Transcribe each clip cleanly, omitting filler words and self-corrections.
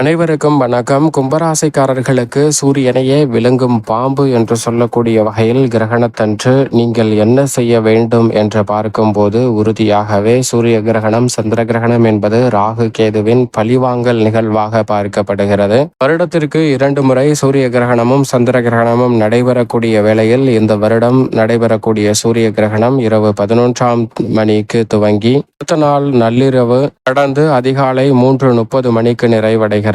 அனைவருக்கும் வணக்கம். கும்பராசிக்காரர்களுக்கு சூரியனையே விழுங்கும் பாம்பு என்று சொல்லக்கூடிய வகையில் கிரகணத்தன்று நீங்கள் என்ன செய்ய வேண்டும் என்று பார்க்கும்போது உறுதியாகவே சூரிய கிரகணம், சந்திர கிரகணம் என்பது ராகு கேதுவின் பழிவாங்கல் நிகழ்வாக பார்க்கப்படுகிறது. வருடத்திற்கு 2 முறை சூரிய கிரகணமும் சந்திர கிரகணமும் நடைபெறக்கூடிய வேளையில் இந்த வருடம் நடைபெறக்கூடிய சூரிய கிரகணம் இரவு 11ஆம் மணிக்கு துவங்கி அடுத்த நாள் நள்ளிரவு கடந்து அதிகாலை 3:30 மணிக்கு நிறைவடைகிறது.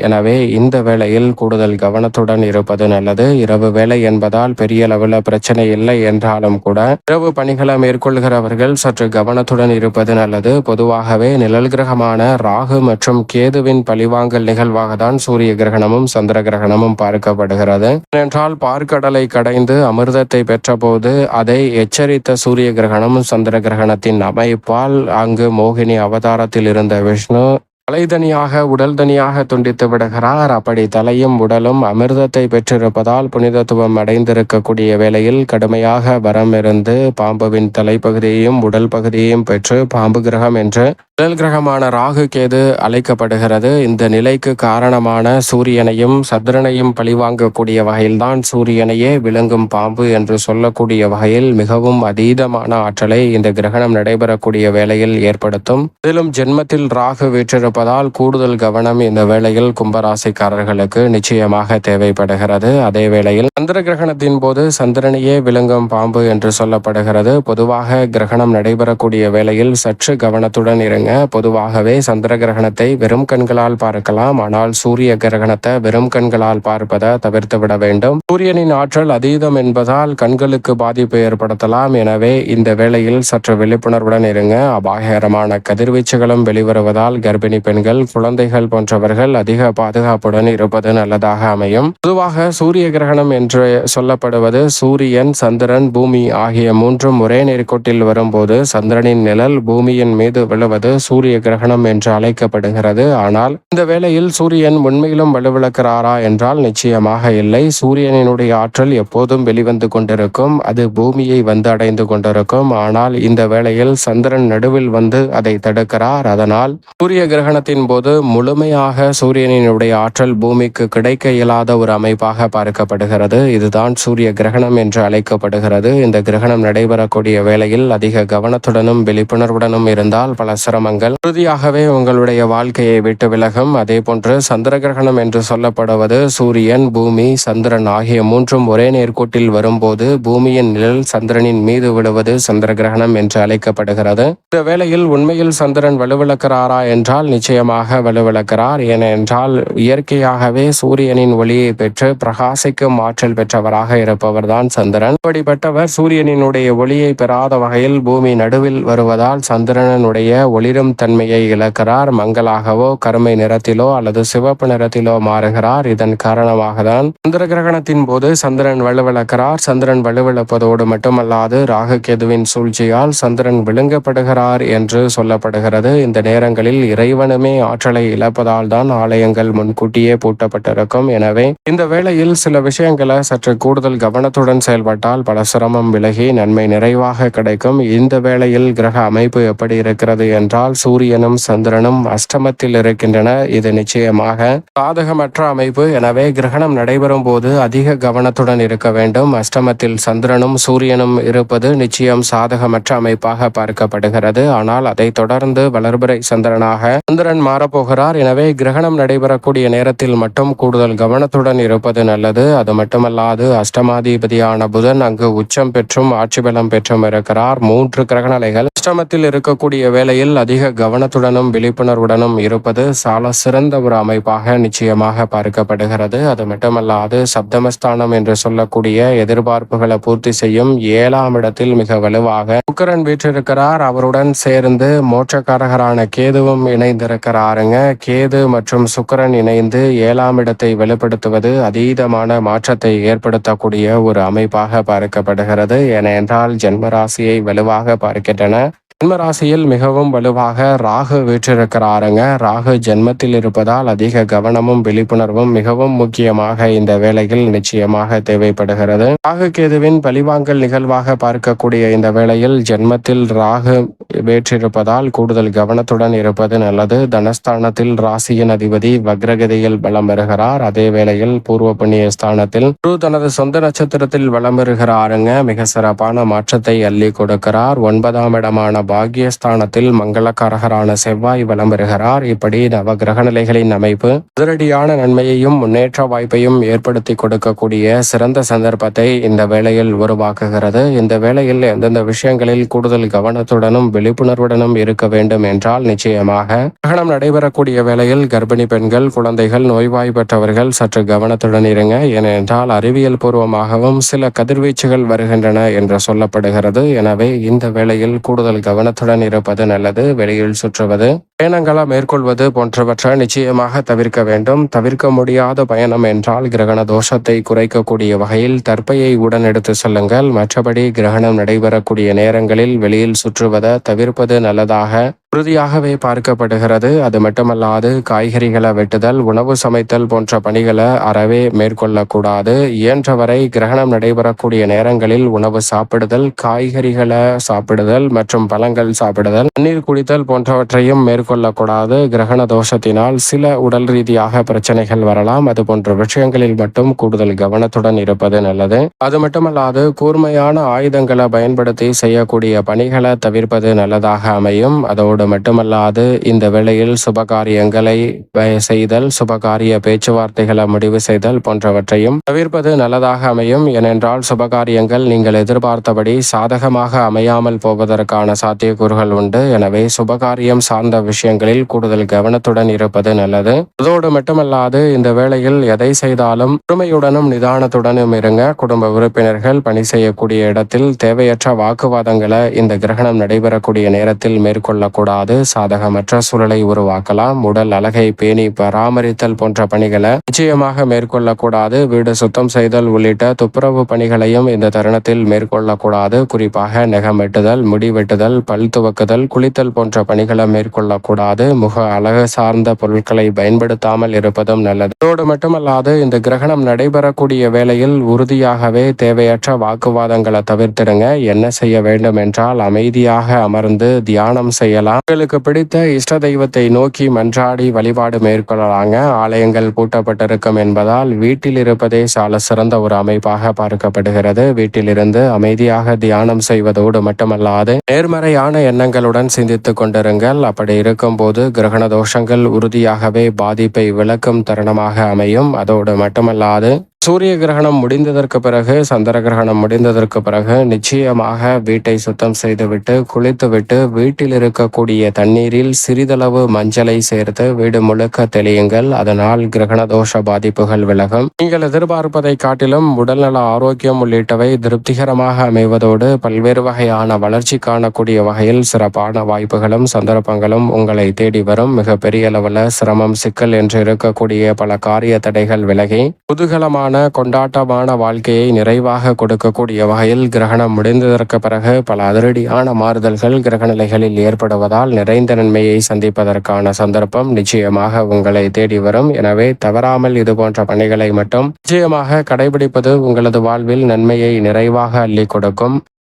எனவே இந்த வேளையில் கூடுதல் கவனத்துடன் இருப்பது நல்லது. இரவு வேலை என்பதால் பெரிய அளவில் பிரச்சனை இல்லை என்றாலும் கூட இரவு பணிகளை மேற்கொள்கிறவர்கள் சற்று கவனத்துடன் இருப்பது நல்லது. பொதுவாகவே நிழல் கிரகமான ராகு மற்றும் கேதுவின் பழிவாங்கல் நிகழ்வாக தான் சூரிய கிரகணமும் சந்திர கிரகணமும் பார்க்கப்படுகிறது. ஏனென்றால் பார்க்கடலை கடைந்து அமிர்தத்தை பெற்றபோது அதை எச்சரித்த சூரிய கிரகணம் சந்திர கிரகணத்தின் அமைப்பால் அங்கு மோகினி அவதாரத்தில் இருந்த விஷ்ணு தலைதனியாக உடல் தனியாக துண்டித்து விடுகிறார். அப்படி தலையும் உடலும் அமிர்தத்தை பெற்றிருப்பதால் புனிதத்துவம் அடைந்திருக்கக்கூடிய வேளையில் கடுமையாக வரம் இருந்து பாம்புவின் தலைப்பகுதியையும் உடல் பகுதியையும் பெற்று பாம்பு கிரகம் என்று உடல் கிரகமான ராகு கேது அழைக்கப்படுகிறது. இந்த நிலைக்கு காரணமான சூரியனையும் சந்திரனையும் பழிவாங்கக்கூடிய வகையில்தான் சூரியனையே விளங்கும் பாம்பு என்று சொல்லக்கூடிய வகையில் மிகவும் அதீதமான ஆற்றலை இந்த கிரகணம் நடைபெறக்கூடிய வேளையில் ஏற்படுத்தும். இதிலும் ஜென்மத்தில் ராகு வீற்றிருப்பதால் கூடுதல் கவனம் இந்த வேளையில் கும்பராசிக்காரர்களுக்கு நிச்சயமாக தேவைப்படுகிறது. அதே வேளையில் சந்திர கிரகணத்தின் போது சந்திரனையே விளங்கும் பாம்பு என்று சொல்லப்படுகிறது. பொதுவாக கிரகணம் நடைபெறக்கூடிய வேளையில் சற்று கவனத்துடன் இருங்க. பொதுவாகவே சந்திர கிரகணத்தை வெறும் கண்களால் பார்க்கலாம். ஆனால் சூரிய கிரகணத்தை வெறும் கண்களால் பார்ப்பதை தவிர்த்து விட வேண்டும். சூரியனின் ஆற்றல் அதீதம் என்பதால் கண்களுக்கு பாதிப்பு ஏற்படுத்தலாம். எனவே இந்த வேளையில் சற்று விழிப்புணர்வுடன் இருங்க. அபாயகரமான கதிர்வீச்சுகளும் வெளிவருவதால் கர்ப்பிணி பெண்கள், குழந்தைகள் போன்றவர்கள் அதிக பாதுகாப்புடன் இருப்பது நல்லதாக அமையும். பொதுவாக சூரிய கிரகணம் என்று சொல்லப்படுவது சூரியன், சந்திரன், பூமி ஆகிய மூன்றும் ஒரே நேர்கோட்டில் வரும்போது சந்திரனின் நிழல் பூமியின் மீது விழுவது சூரிய கிரகணம் என்று அழைக்கப்படுகிறது. ஆனால் இந்த வேளையில் சூரியன் உண்மையிலும் வலுவிழக்கிறாரா என்றால் நிச்சயமாக இல்லை. சூரியனினுடைய ஆற்றல் எப்போதும் வெளிவந்து கொண்டிருக்கும். அது பூமியை வந்து அடைந்து கொண்டிருக்கும். ஆனால் இந்த வேளையில் சந்திரன் நடுவில் வந்து அதை தடுக்கிறார். அதனால் சூரிய கிரகணத்தின் போது முழுமையாக சூரியனினுடைய ஆற்றல் பூமிக்கு கிடைக்க இயலாத ஒரு அமைப்பாக பார்க்கப்படுகிறது. இதுதான் சூரிய கிரகணம் என்று அழைக்கப்படுகிறது. இந்த கிரகணம் நடைபெறக்கூடிய வேளையில் அதிக கவனத்துடனும் விழிப்புணர்வுடனும் இருந்தால் பல சிரமங்கள் உறுதியாகவே உங்களுடைய வாழ்க்கையை விட்டு விலகும். அதே போன்று சந்திர கிரகணம் என்று சொல்லப்படுவது சூரியன், பூமி, சந்திரன் ஆகிய மூன்றும் ஒரே நேர்கோட்டில் வரும்போது பூமியின் நிழல் சந்திரனின் மீது விழுவது சந்திர கிரகணம் என்று அழைக்கப்படுகிறது. இந்த வேளையில் உண்மையில் சந்திரன் வலுவிழக்கிறாரா என்றால் நிச்சயமாக வலுவிழக்கிறார். ஏனென்றால் இயற்கையாகவே சூரியனின் ஒளியை பெற்று பிரகாசிக்கும் ஆற்றல் பெற்றவராக இருப்பவர் தான் சந்திரன். இப்படிப்பட்டவர் சூரியனினுடைய ஒளியை பெறாத வகையில் பூமி நடுவில் வருவதால் சந்திரனுடைய ஒளிரும் தன்மையை இழக்கிறார். மங்களாகவோ கருமை நிறத்திலோ அல்லது சிவப்பு நிறத்திலோ மாறுகிறார். இதன் காரணமாக தான் சந்திர கிரகணத்தின் போது சந்திரன் வலுவிழக்கிறார். சந்திரன் வலுவிழப்பதோடு மட்டுமல்லாது ராகு கேதுவின் சூழ்ச்சியால் சந்திரன் விழுங்கப்படுகிறார் என்று சொல்லப்படுகிறது. இந்த நேரங்களில் இறைவனுமே ஆற்றலை இழப்பதால் தான் ஆலயங்கள் முன்கூட்டியே பூட்டப்பட்டிருக்கும். எனவே இந்த வேளையில் சில விஷயங்களை சற்று கூடுதல் கவனத்துடன் செயல்பட்டால் பல சிரமம் விலகி நன்மை நிறைவாக கிடைக்கும். இந்த வேளையில் கிரக அமைப்பு எப்படி இருக்கிறது என்றால் சூரியனும் சந்திரனும் அஷ்டமத்தில் இருக்கின்றன. இது நிச்சயமாக சாதகமற்ற அமைப்பு. எனவே கிரகணம் நடைபெறும் போது அதிக கவனத்துடன் இருக்க வேண்டும். அஷ்டமத்தில் சந்திரனும் சூரியனும் இருப்பது நிச்சயம் சாதகமற்ற அமைப்பாக பார்க்கப்படுகிறது. ஆனால் அதை தொடர்ந்து வளர்பிறை சந்திரனாக சந்திரன் மாறப்போகிறார். எனவே கிரகணம் நடைபெறக்கூடிய நேரத்தில் மட்டும் கூடுதல் கவனத்துடன் இருப்பது நல்லது. அது மட்டுமல்லாது அஷ்டமாதிபதியான புதன் அங்கு உச்சம் பெற்றும் ஆட்சி பலம் பெற்றும் இருக்கிறார். 3 கிரகநிலைகள் அஷ்டமத்தில் இருக்கக்கூடிய வேளையில் அதிக கவனத்துடனும் விழிப்புணர்வுடனும் இருப்பது சால சிறந்த ஒரு அமைப்பாக நிச்சயமாக பார்க்கப்படுகிறது. அது மட்டுமல்லாது சப்தமஸ்தானம் என்று சொல்லக்கூடிய எதிர்பார்ப்புகளை பூர்த்தி செய்யும் 7ஆம் இடத்தில் மிக வலுவாக சுக்கிரன் வீற்றிருக்கிறார். அவருடன் சேர்ந்து மோட்சக்காரகரான கேதுவும் இணைந்திருக்கிறாருங்க. கேது மற்றும் சுக்கிரன் இணைந்து 7ஆம் இடத்தை வெளிப்படுத்துவது அதீதமான மாற்றத்தை ஏற்படுத்தக்கூடிய ஒரு அமைப்பாக பார்க்கப்படுகிறது. ஏனென்றால் ஜென்மராசியை வலுவாக பார்க்கின்றன. ஜென்ம ராசியில் மிகவும் வலுவாக ராகு வீற்றிருக்கிறாருங்க. ராகு ஜென்மத்தில் இருப்பதால் அதிக கவனமும் விழிப்புணர்வும் மிகவும் முக்கியமாக இந்த வேளையில் நிச்சயமாக தேவைப்படுகிறது. ராகு கேதுவின் பழிவாங்கல் நிகழ்வாக பார்க்கக்கூடிய இந்த வேளையில் ஜென்மத்தில் ராகு வீற்றிருப்பதால் கூடுதல் கவனத்துடன் இருப்பது நல்லது. தனஸ்தானத்தில் ராசியின் அதிபதி வக்ரகதியில் பலம் பெறுகிறார். அதே வேளையில் பூர்வ புண்ணிய ஸ்தானத்தில் குரு தனது சொந்த நட்சத்திரத்தில் வலம் பெறுகிறாருங்க. மிக சிறப்பான மாற்றத்தை அள்ளி கொடுக்கிறார். 9ஆம் இடமான பாக்கியஸ்தானத்தில் மங்களக்காரகரான செவ்வாய் வலம் பெறுகிறார். இப்படி நவ கிரக நிலைகளின் அமைப்பு அதிரடியான நன்மையையும் முன்னேற்ற வாய்ப்பையும் ஏற்படுத்தி கொடுக்கக்கூடிய சிறந்த சந்தர்ப்பத்தை இந்த வேளையில் உருவாக்குகிறது. இந்த வேளையில் எந்தெந்த விஷயங்களில் கூடுதல் கவனத்துடனும் விழிப்புணர்வுடனும் இருக்க வேண்டும் என்றால் நிச்சயமாக கிரகணம் நடைபெறக்கூடிய வேளையில் கர்ப்பிணி பெண்கள், குழந்தைகள், நோய்வாய்ப்பட்டவர்கள் சற்று கவனத்துடன் இருங்க. ஏனென்றால் அறிவியல் பூர்வமாகவும் சில கதிர்வீச்சுகள் வருகின்றன என்று சொல்லப்படுகிறது. எனவே இந்த வேளையில் கூடுதல் கவனத்துடன் இருப்பது நல்லது. வெளியில் சுற்றுவது, பயணங்களை மேற்கொள்வது போன்றவற்றை நிச்சயமாக தவிர்க்க வேண்டும். தவிர்க்க முடியாத பயணம் என்றால் கிரகண தோஷத்தை குறைக்கக்கூடிய வகையில் தற்பையை உடன் எடுத்து செல்லுங்கள். மற்றபடி கிரகணம் நடைபெறக்கூடிய நேரங்களில் வெளியில் சுற்றுவதை தவிர்ப்பது நல்லதாக உறுதியாகவே பார்க்கப்படுகிறது. அது மட்டுமல்லாது காய்கறிகளை வெட்டுதல், உணவு சமைத்தல் போன்ற பணிகளை அறவே மேற்கொள்ளக்கூடாது. இயன்றவரை கிரகணம் நடைபெறக்கூடிய நேரங்களில் உணவு சாப்பிடுதல், காய்கறிகளை சாப்பிடுதல் மற்றும் பழங்கள் சாப்பிடுதல், தண்ணீர் குடித்தல் போன்றவற்றையும் மேற்கொள்ளக்கூடாது. கிரகண தோஷத்தினால் சில உடல் ரீதியாக பிரச்சனைகள் வரலாம். அது போன்ற விஷயங்களில் மட்டும் கூடுதல் கவனத்துடன் இருப்பது நல்லது. அது மட்டுமல்லாது கூர்மையான ஆயுதங்களை பயன்படுத்தி செய்யக்கூடிய பணிகளை தவிர்ப்பது நல்லதாக அமையும். அதோடு மட்டுமல்லாது இந்த வேளையில் சுபகாரியங்களை செய்தல், சுபகாரிய பேச்சுவார்த்தைகளை முடிவு செய்தல் போன்றவற்றையும் தவிர்ப்பது நல்லதாக அமையும். ஏனென்றால் சுபகாரியங்கள் நீங்கள் எதிர்பார்த்தபடி சாதகமாக அமையாமல் போவதற்கான சாத்தியக்கூறுகள் உண்டு. எனவே சுபகாரியம் சார்ந்த விஷயங்களில் கூடுதல் கவனத்துடன் இருப்பது நல்லது. அதோடு மட்டுமல்லாது இந்த வேளையில் எதை செய்தாலும் பொறுமையுடனும் நிதானத்துடனும் இருங்க. குடும்ப உறுப்பினர்கள் பணி செய்யக்கூடிய இடத்தில் தேவையற்ற வாக்குவாதங்களை இந்த கிரகணம் நடைபெறக்கூடிய நேரத்தில் மேற்கொள்ளக்கூடாது. சாதகமற்ற சூழலை உருவாக்கலாம். உடல் அழகை பேணி பராமரித்தல் போன்ற பணிகளை நிச்சயமாக மேற்கொள்ளக்கூடாது. வீடு சுத்தம் செய்தல் உள்ளிட்ட துப்புரவு பணிகளையும் இந்த தருணத்தில் மேற்கொள்ளக்கூடாது. குறிப்பாக நகம் வெட்டுதல், முடி வெட்டுதல், பல் துவக்குதல், குளித்தல் போன்ற பணிகளை மேற்கொள்ளக்கூடாது. முக அழகு சார்ந்த பொருட்களை பயன்படுத்தாமல் இருப்பதும் நல்லது. இதோடு மட்டுமல்லாது இந்த கிரகணம் நடைபெறக்கூடிய வேளையில் உறுதியாகவே தேவையற்ற வாக்குவாதங்களை தவிர்த்திடுங்க. என்ன செய்ய வேண்டும் என்றால் அமைதியாக அமர்ந்து தியானம் செய்யலாம். உங்களுக்கு பிடித்த இஷ்ட தெய்வத்தை நோக்கி மன்றாடி வழிபாடு மேற்கொள்ளலாங்க. ஆலயங்கள் பூட்டப்பட்டிருக்கும் என்பதால் வீட்டில் இருப்பதே சால சிறந்த ஒரு அமைப்பாக பார்க்கப்படுகிறது. வீட்டிலிருந்து அமைதியாக தியானம் செய்வதோடு மட்டுமல்லாது நேர்மறையான எண்ணங்களுடன் சிந்தித்துக் கொண்டிருங்கள். அப்படி இருக்கும்போது கிரகண தோஷங்கள் உறுதியாகவே பாதிப்பை விளக்கும் தருணமாக அமையும். அதோடு மட்டுமல்லாது சூரிய கிரகணம் முடிந்ததற்கு பிறகு, சந்திர கிரகணம் முடிந்ததற்கு பிறகு நிச்சயமாக வீட்டை சுத்தம் செய்துவிட்டு குளித்துவிட்டு வீட்டில் இருக்கக்கூடிய தண்ணீரில் சிறிதளவு மஞ்சளை சேர்த்து வீடு முழுக்க தெளியுங்கள். அதனால் கிரகண தோஷ பாதிப்புகள் விலகும். நீங்கள் எதிர்பார்ப்பதை காட்டிலும் உடல்நல ஆரோக்கியம் உள்ளிட்டவை திருப்திகரமாக அமைவதோடு பல்வேறு வகையான வளர்ச்சி காணக்கூடிய வகையில் சிறப்பான வாய்ப்புகளும் சந்தர்ப்பங்களும் உங்களை தேடி வரும். மிக பெரிய அளவில் சிரமம், சிக்கல் என்று இருக்கக்கூடிய பல காரிய தடைகள் விலகி குதூகலமான கொண்டாட்டமான வாழ்க்கையை நிறைவாக கொடுக்கக்கூடிய வகையில் கிரகணம் முடிந்ததற்கு பிறகு பல அதிரடியான மாறுதல்கள் கிரக நிலைகளில் ஏற்படுவதால் நிறைந்த நன்மையை சந்திப்பதற்கான சந்தர்ப்பம் நிச்சயமாக உங்களை தேடி வரும். எனவே தவறாமல் இது போன்ற பணிகளை மட்டும் நிச்சயமாக கடைபிடிப்பது உங்களது வாழ்வில் நன்மையை நிறைவாக அள்ளி கொடுக்கும்.